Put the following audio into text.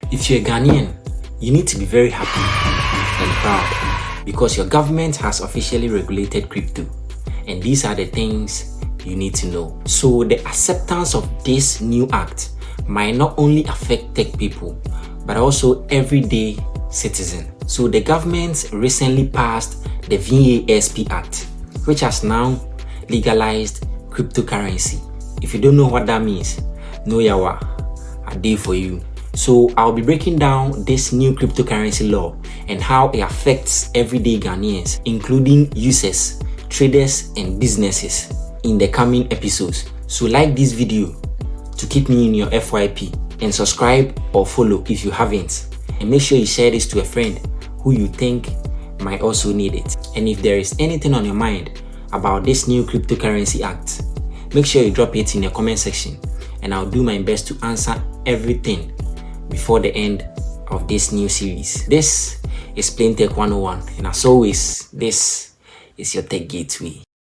If you're a Ghanaian, you need to be very happy and proud because your government has officially regulated crypto, and these are the things you need to know. So the acceptance of this new act might not only affect tech people but also everyday citizens. So the government recently passed the VASP Act, which has now legalized cryptocurrency. If you don't know what that means, know yawa, a day for you. So I'll be breaking down this new cryptocurrency law and how it affects everyday Ghanaians, including users, traders, and businesses in the coming episodes. So like this video to keep me in your FYP and subscribe or follow if you haven't. And make sure you share this to a friend who you think might also need it. And if there is anything on your mind about this new cryptocurrency act, make sure you drop it in the comment section and I'll do my best to answer everything before the end of this new series. This is Plain Tech 101, and as always, this is your tech gateway.